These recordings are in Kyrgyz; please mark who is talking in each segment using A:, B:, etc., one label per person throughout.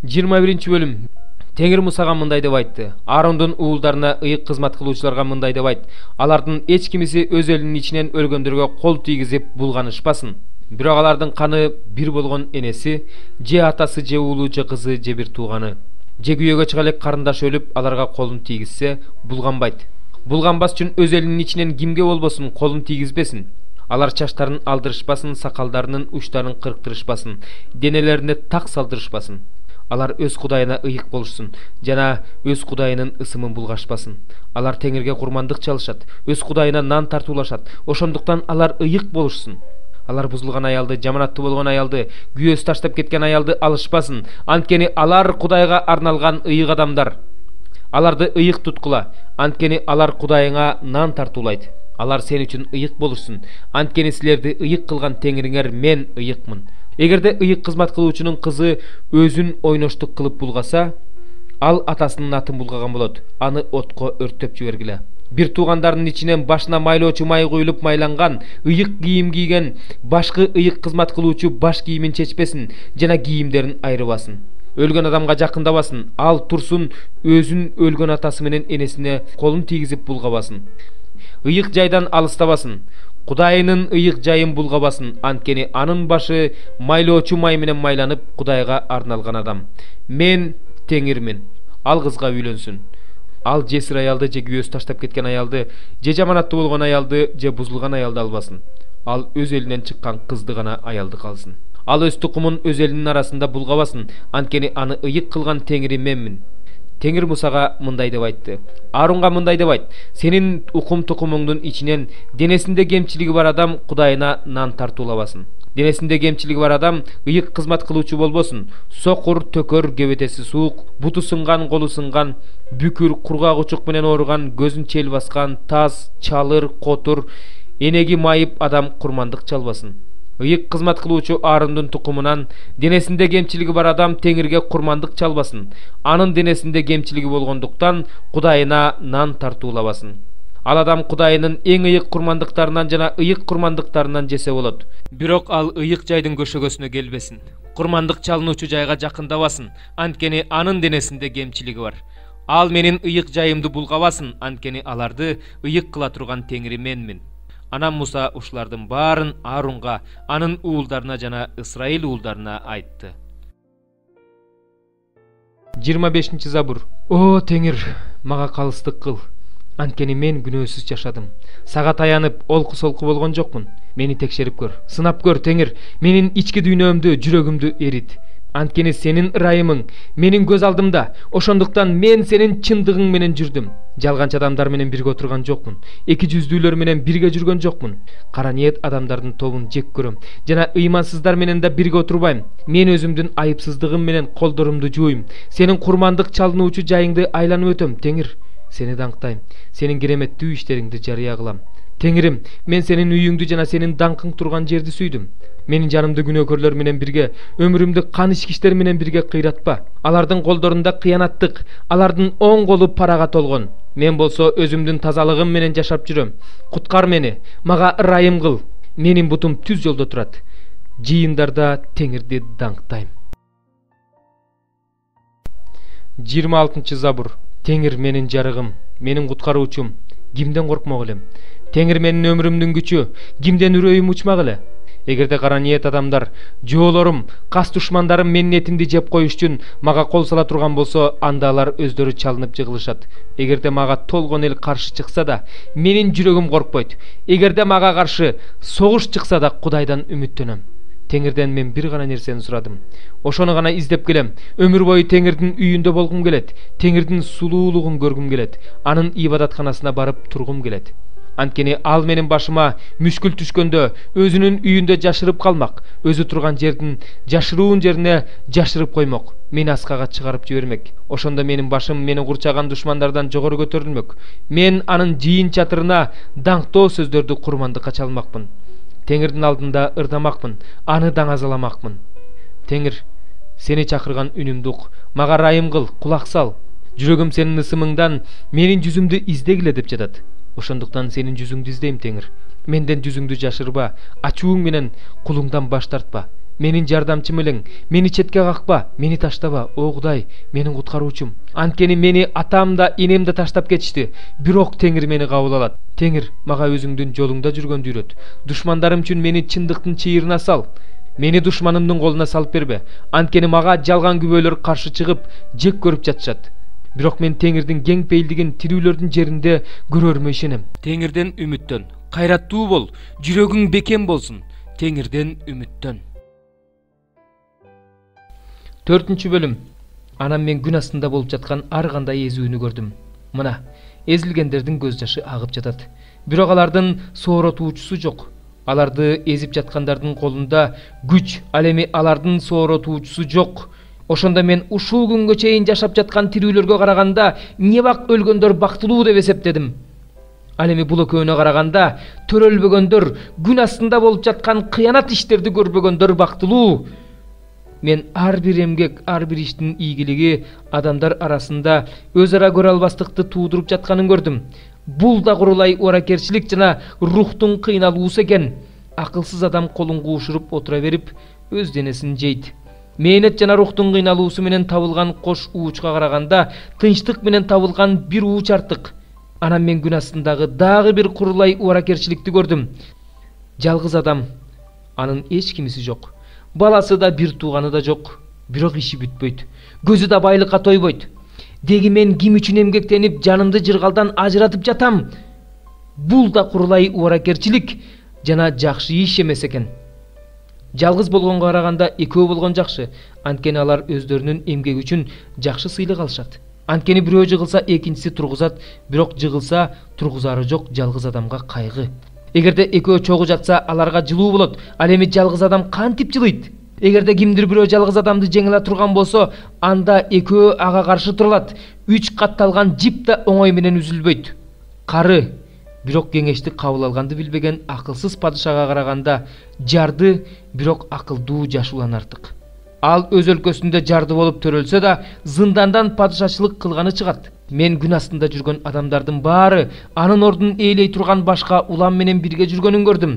A: 21 бөлүм. Теңир Мусага мындай деп айтты. Аарондун уулдарына ыйык кызмат кылуучуларга мындай деп айт. Алардын эч кимиси өз элинин ичинен өлгөндөргө кол тийгизип булганышпасын. Бирок алардын каны бир болгон энеси, же атасы, же уулу, же кызы, же бир тууганы, же күйөөгө чыга элек карындаш өлүп, аларга колун тийгизсе, булганбайт. Булганбас үчүн өз элинин ичинен кимге болбосун колун тийгизбесин. Алар чачтарын алдырышпасын, сакалдарынын учтарын кырктырышпасын, денелерине так салдырышпасын. Алар өз кудайына ыйык болушсун жана өз кудайынын ысымын булгашпасын. Алар Теңирге курмандык чалышат, өз кудайына нан тартуулашат. Ошондуктан алар ыйык болушсун. Алар бузулган аялды, жаманаттуу болгон аялды, күйөөсү таштап кеткен аялды алышпасын. Анткени алар Кудайга арналган ыйык адамдар. Аларды ыйык туткула, анткени алар Кудайыңа нан тартуулайт. Алар сен үчүн ыйык болушсун. Анткени силерди ыйык кылган Теңириңер мен ыйыкмын. Эгерде ыйык кызмат кылуучунун кызы өзүн ойноштук кылып булгаса, ал атасынын атын булгаган болот. Аны отко өрттөп жибергиле. Бир туугандарынын ичинен башына майлоочу май куюлуп майланган, ыйык кийим кийген башкы ыйык кызмат кылуучу баш кийимин чечпесин жана кийимдерин айрыбасын. Өлгөн адамга жакындабасын. Ал турсун өзүн өлгөн атасы менен энесине колун тийгизип булгабасын. Ыйык жайдан алыстабасын. Кудайынын ыйык жайын булгабасын. Анткени анын башы майлоочу май менен майланып Кудайга арналган адам. Мен Теңирмин. Ал кызга үйлөнсүн. Ал жесир аялды, же күйөөсү таштап кеткен аялды, же жаманаттуу болгон аялды, же бузулган аялды албасын. Ал өз элинен чыккан кызды гана аялды калсын. Ал өз тукумун өз элинин арасында булгабасын. Анткени аны ыйык кылган Теңири менмин. Теңир Мусага мындай деп айтты. Ааронга мындай деп айт. Сенин укум тукумуңдун ичинен денесинде кемчилиги бар адам Кудайына нан тартуулабасын. Денесинде кемчилиги бар адам ыйык кызмат кылуучу болбосун. Сокур, төкөр, кебетеси суук, буту сынган, колу сынган, бүкүр, кургак учук менен ооруган, көзүн чел баскан, таз, чалыр, котур, энеги майып адам курмандык чалбасын. Ыйык кызмат кылуучу Аарондун тукумунан денесинде кемчилиги бар адам Теңирге курмандык чалбасын. Анын денесинде кемчилиги болгондуктан Кудайына нан тартуулабасын. Ал адам Кудайынын эң ыйык курмандыктарынан жана ыйык курмандыктарынан жесе болот. Бирок ал ыйык жайдын көшөгөсүнө келбесин. Курмандык чалынуучу жайга жакындабасын, анткени анын денесинде кемчилиги бар. Ал менин ыйык жайымды булгабасын, анткени аларды ыйык кыла турган Теңири менмин. Анан Муса ушулардын баарын Ааронга, анын уулдарына жана Исраил уулдарына айтты. 25 забур. О Теңир, мага калыстык кыл. Анткени мен күнөөсүз жашадым. Сага таянып, олку-солку болгон жокмун. Мени текшерип көр. Сынап көр, Теңир. Менин ички дүйнөмдү, жүрөгүмдү эрит. Анткени сенин ырайымың менин көз алдымда. Ошондуктан мен сенин чындыгың менен жүрдүм. Жалганчы адамдар менен бирге отурган жокмун. Эки жүздүүлөр менен бирге жүргөн жокмун. Кара ниет адамдардын тобун жек көрөм. Жана ыймансыздар менен да бирге отурбайм. Мен өзүмдүн айыпсыздыгым менен колдорумду жууйм. Сенин курмандык чалынуучу жайыңды айланып өтөм, Теңир. Сени даңктайм. Сенин кереметтүү иштериңди жарыя кылам. Теңирим, мен сенин үйүңдү жана сенин даңкың турган жерди сүйдүм. Менин жанымды күнөөкөрлөр менен бирге, өмүрүмдү кан ичкичтер менен бирге кыйратпа. Алардын колдорунда кыянаттык, алардын оң колу парага толгон. Мен болсо өзүмдүн тазалыгым менен жашап жүрөм. Куткар мени, мага ырайым кыл. Менин бутум түз жолдо турат. Жыйындарда Теңирди даңктайм. 26 забур. Теңир менин жарыгым, менин куткаруучум. Кимден коркмок элем? Теңир менин өмүрүмдүн күчү, кимден үрөйүм учмак эле? Эгерде кара ниет адамдар, жоолорум, кас душмандарым менин этимди жеп коюш үчүн мага кол сала турган болсо, анда алар өздөрү чалынып жыгылышат. Эгерде мага толгон эл каршы чыкса да, менин жүрөгүм коркпойт. Эгерде мага каршы согуш чыкса да, Кудайдан үмүттөнөм. Теңирден мен бир гана нерсени сурадым. Ошону гана издеп келем. Өмүр бою Теңирдин үйүндө болгум келет. Теңирдин сулуулугун көргүм келет. Анын ибадатканасына барып тургум келет. Анткени ал менин башыма мүшкүл түшкөндө өзүнүн үйүндө жашырып калмак. Өзү турган жердин жашыруун жерине жашырып коймок. Мени аскага чыгарып жибермек. Ошондо менин башым мени курчаган душмандардан жогору көтөрүлмөк. Мен анын жыйын чатырына даңктоо сөздөрдү курмандыкка чалмакмын. Теңирдин алдында ырдамакмын, аны даңазаламакмын. Теңир, сени чакырган үнүмдү ук, мага ырайым кыл, кулак сал. Жүрөгүм сенин ысымыңдан менин жүзүмдү издегиле деп жатат. Ошондуктан сенин жүзүңдү издейм, Теңир. Менден жүзүңдү жашырба, ачууң менен кулуңдан баш тартпа. Менин жардамчым элең, мени четке какпа, мени таштаба, о Кудай, менин куткаруучум. Анткени мени атам да, энем да таштап кетишти. Бирок Теңир мени кабыл алат. Теңир, мага өзүңдүн жолуңда жүргөндү үйрөт. Душмандарым үчүн мени чындыктын чыйырына сал. Мени душманымдын колуна салып бербе. Анткени мага жалган күбөлөр каршы чыгып, жек көрүп жатышат. Бирок мен Теңирдин кең пейилдигин тирүүлөрдүн жеринде көрөрүмө ишенем. Теңирден үмүттөн, кайраттуу бол, жүрөгүң бекем болсун. Теңирден үмүттөн. 4 бөлүм. Анан мен күн астында болуп жаткан ар кандай эзүүнү көрдүм. Мына, эзилгендердин көз жашы агып жатат. Бирок алардын сооротуучусу жок. Аларды эзип жаткандардын колунда күч, ал эми алардын сооротуучусу жок. Ошондо мен ушул күнгө чейин жашап жаткан тирүүлөргө караганда эмне бак өлгөндөр бактылуу деп эсептедим. Ал эми бул экөөнө караганда төрөлбөгөндөр, күн астында болуп жаткан кыянат иштерди көрбөгөндөр бактылуу. Мен ар бир эмгек, ар бир иштин ийгилиги адамдар арасында өз ара көрө албастыкты туудуруп жатканын көрдүм. Бул да курулай ооракерчилик жана рухтун кыйналуусу экен. Акылсыз адам колун куушуруп отура берип, өз денесин жейт. Мээнет жана рухтун кыйналуусу менен табылган кош уучка караганда тынчтык менен табылган бир ууч артык. Анан мен күн астындагы дагы бир курулай ооракерчиликти көрдүм. Жалгыз адам, анын эч кимиси жок. Баласы да, бир тууганы да жок. Бирок иши бүтпөйт. Көзү да байлыкка тойбойт. Деги мен ким үчүн эмгектенип, жанымды жыргалдан ажыратып жатам? Бул да курулай ооракерчилик жана жакшы иш эмес экен. Жалгыз болгонго караганда экөө болгон жакшы. Анткени алар өздөрүнүн эмгеги үчүн жакшы сыйлык алышат. Анткени бирөө жыгылса, экинчиси тургузат, бирок жыгылса, тургузары жок жалгыз адамга кайгы. Эгерде экөө чогуу жатса, аларга жылуу болот. Ал эми жалгыз адам кантип жылыйт? Эгерде кимдир бирөө жалгыз адамды жеңиле турган болсо, анда экөө ага каршы турулат. 3 катталган жип да оңой менен үзүлбөйт. Кары, бирок кеңешти кабыл алганды билбеген акылсыз падышага караганда жарды, бирок акылдуу жашуулан артык. Ал өз өлкөсүндө жарды болуп төрөлсө да, зындандан падышачылык кылганы чыгат. Мен күн астында жүргөн адамдардын баары анын ордун ээлей турган башка улам менен бирге жүргөнүн көрдүм.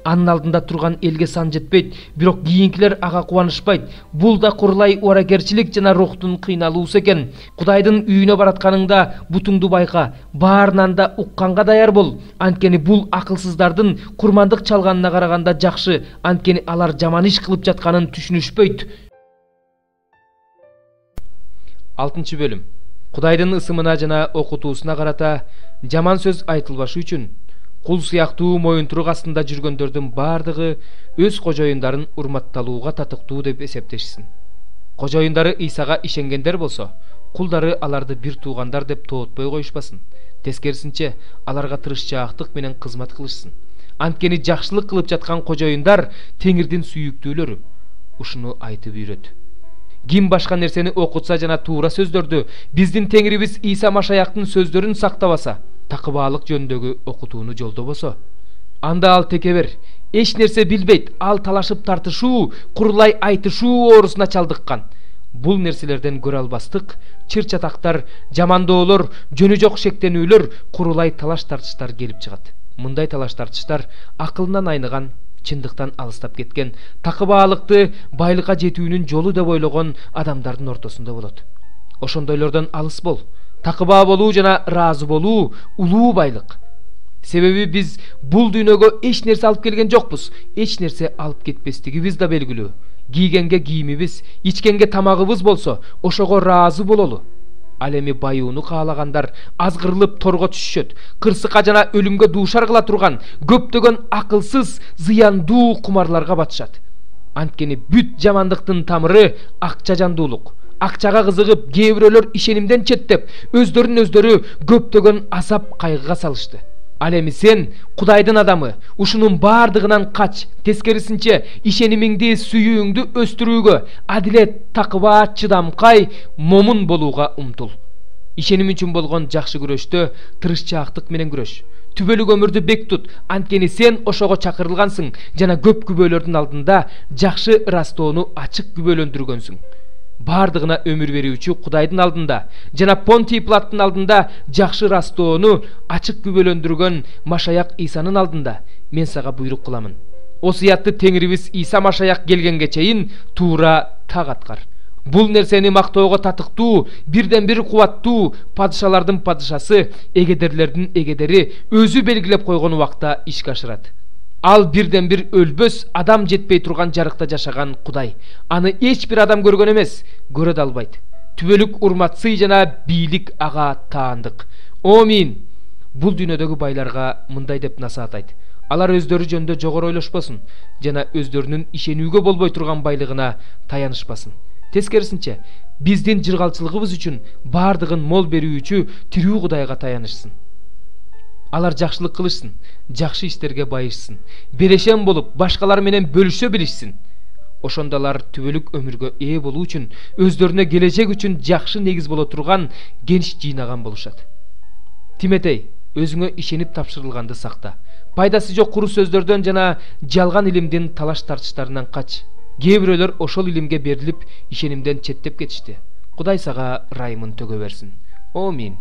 A: Анын алдында турган элге сан жетпейт, бирок кийинкилер ага кубанышпайт. Бул да курулай ооракерчилик жана рухтун кыйналуусу экен. Кудайдын үйүнө баратканыңда бутуңду байка, баарынан да укканга даяр бол. Анткени бул акылсыздардын курмандык чалганына караганда жакшы, анткени алар жаман иш кылып жатканын түшүнүшпөйт. 6 бөлүм. Кудайдын ысымына жана окутуусуна карата жаман сөз айтылбашы үчүн кул сыяктуу моюнтурук астында жүргөндөрдүн бардыгы өз кожоюндарын урматталууга татыктуу деп эсептешсин. Кожоюндары Исага ишенгендер болсо, кулдары аларды бир туугандар деп тоотпой коюшпасын. Тескерисинче, аларга тырышчаактык менен кызмат кылышсын. Анткени жакшылык кылып жаткан кожоюндар Теңирдин сүйүктүүлөрү. Ушуну айтып үйрөт. Ким башка нерсени окутса жана туура сөздөрдү, биздин Теңирибиз Иса Машаяктын сөздөрүн сактабаса, такыбаалык жөнүндөгү окутууну жолдобосо, анда ал текебер, эч нерсе билбейт, ал талашып тартышуу, курулай айтышуу оорусуна чалдыккан. Бул нерселерден көрө албастык, чыр-чатактар, жамандоолор, жөнү жок шектенүүлөр, курулай талаш-тартыштар келип чыгат. Мындай талаш-тартыштар акылынан айныган, чындыктан алыстап кеткен, такыбаалыкты байлыкка жетүүнүн жолу деп ойлогон адамдардын ортосунда болот. Ошондойлордон алыс бол. Такыбаа болуу жана ыраазы болуу улуу байлык. Себеби биз бул дүйнөгө эч нерсе алып келген жокпуз. Эч нерсе алып кетпестигибиз да белгилүү. Кийгенге кийимибиз, ичкенге тамагыбыз болсо, ошого ыраазы бололу. Ал эми баюуну каалагандар азгырылып торго түшүшөт. Кырсыкка жана өлүмгө дуушар кыла турган көптөгөн акылсыз, зыяндуу кумарларга батышат. Анткени бүт жамандыктын тамыры акча жандуулук. Акчага кызыгып, кээ бирөөлөр ишенимден четтеп, өздөрүн өздөрү көптөгөн азап кайгыга салышты. Ал эми сен, Кудайдын адамы, ушунун бардыгынан кач. Тескерисинче, ишенимиңди, сүйүүңдү өстүрүүгө, адилет, такыба, чыдамкай, момун болууга умтул. Ишеним үчүн болгон жакшы күрөштө тырышчаактык менен күрөш. Түбөлүк өмүрдү бек тут, анткени сен ошого чакырылгансың жана көп күбөлөрдүн алдында жакшы ырастоону ачык күбөлөндүргөнсүң. Бардыгына өмүр берүүчү Кудайдын алдында жана Понтий Пилаттын алдында жакшы ырастоону ачык күбөлөндүргөн Машаяк Исанын алдында мен сага буйрук кыламын. O сыятты Теңирибиз Иса Машаяк келгенге чейин туура так аткар. Бул нерсени мактоого татыктуу, бирден бир кубаттуу падышалардын падышасы, эгедерлердин эгедери өзү белгилеп койгон убакта ишке ашырат. Ал бирден бир өлбөс, адам жетпей турган жарыкта жашаган Кудай. Аны эч бир адам көргөн эмес, көрө да албайт. Түбөлүк урмат, сый жана бийлик ага таандык. Амин. Бул дүйнөдөгү байларга мындай деп насаат айт. Алар өздөрү жөнүндө жогору ойлошпосун жана өздөрүнүн ишенүүгө болбой турган байлыгына таянышпасын. Тескерисинче, биздин жыргалчылыгыбыз үчүн бардыгын мол берүүчү тирүү Кудайга таянышсын. Алар жакшылык кылышсын, жакшы иштерге байышсын, берешен болуп, башкалар менен бөлүшө билишсин. Ошондо алар түбөлүк өмүргө ээ болуу үчүн, өздөрүнө келечек үчүн жакшы негиз боло турган генч жыйнаган болушат. Тиметей, өзүңө ишенип тапшырылганды сакта. Пайдасы жок куру сөздөрдөн жана жалган илимдин талаш тартыштарынан кач. Кээ бирөөлөр ошол илимге берилип, ишенимден четтеп кетишти. Кудай сага ырайымын төгө берсин. Амин.